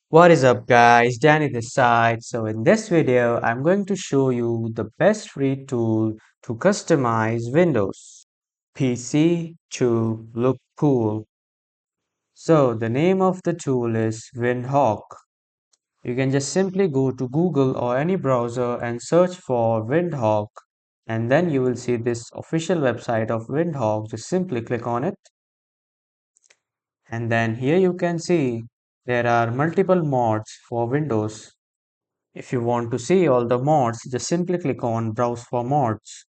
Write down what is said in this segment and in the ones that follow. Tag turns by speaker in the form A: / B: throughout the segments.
A: What is up guys, Danny this side. So in this video, I'm going to show you the best free tool to customize Windows PC to look cool. So the name of the tool is Windhawk. You can just simply go to Google or any browser and search for Windhawk, and then you will see this official website of Windhawk. Just simply click on it, and then here you can see there are multiple mods for Windows. If you want to see all the mods, just simply click on Browse for Mods.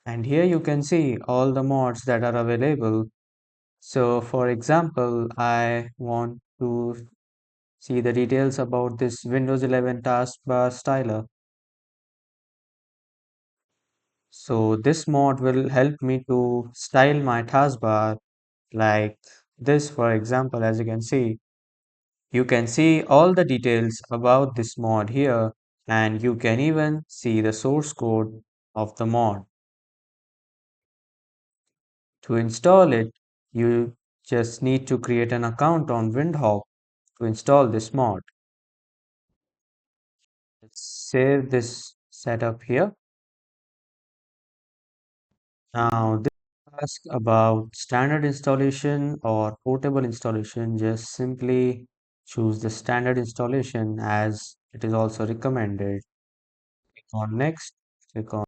A: And here you can see all the mods that are available. So for example, I want to see the details about this Windows 11 taskbar styler. So this mod will help me to style my taskbar like this. For example, as you can see all the details about this mod here, and you can even see the source code of the mod. To install it, you just need to create an account on Windhawk to install this mod. Let's save this setup here. Now, this asks about standard installation or portable installation. Just simply choose the standard installation as it is also recommended. Click on next, click on,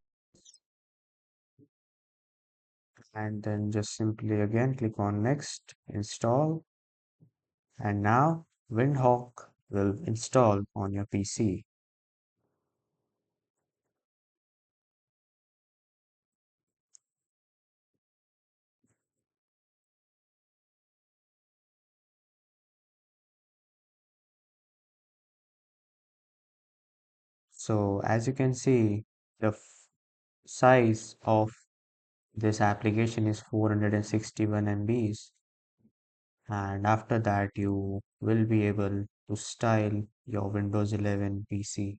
A: and then just simply again click on next, install, and now Windhawk will install on your PC. So as you can see, the size of this application is 461 MBs, and after that you will be able to style your Windows 11 PC.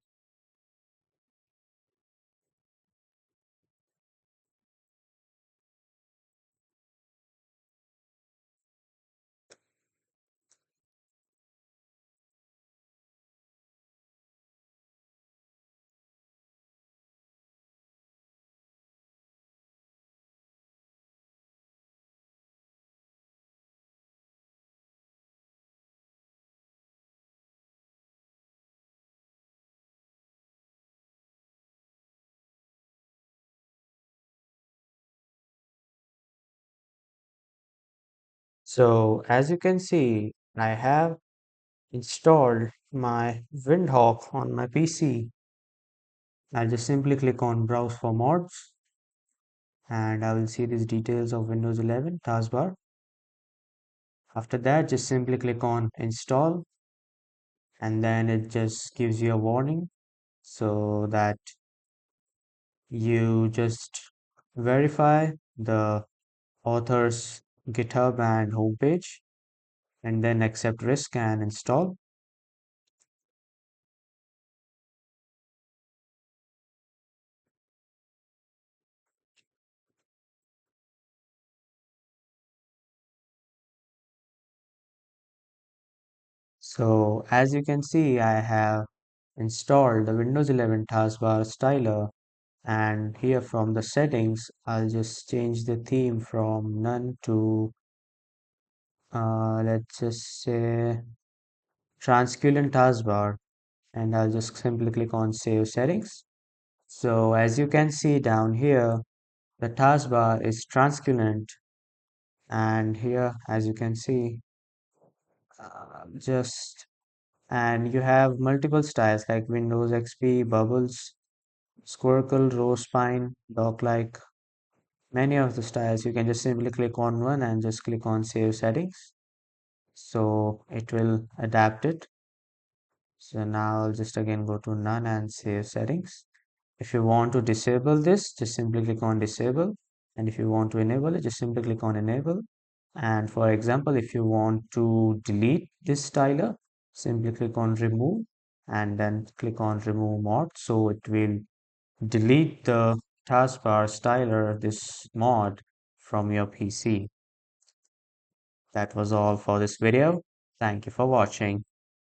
A: So as you can see, I have installed my Windhawk on my PC. I'll just simply click on Browse for Mods, and I will see these details of Windows 11 taskbar. After that, just simply click on Install, and then it just gives you a warning so that you just verify the author's GitHub and homepage, and then accept risk and install. So as you can see, I have installed the Windows 11 taskbar styler, and here from the settings, I'll just change the theme from none to let's just say transculent taskbar, and I'll just simply click on save settings. So as you can see down here, the taskbar is transculent, and here as you can see, just and you have multiple styles like Windows XP, Bubbles, Squircle, Row Spine, Dock like many of the styles. You can just simply click on one and just click on save settings. So it will adapt it. So now I'll just again go to none and save settings. If you want to disable this, just simply click on disable. And if you want to enable it, just simply click on enable. And for example, if you want to delete this styler, simply click on remove and then click on remove mod. So it will delete the taskbar styler, this mod, from your PC. That was all for this video. Thank you for watching.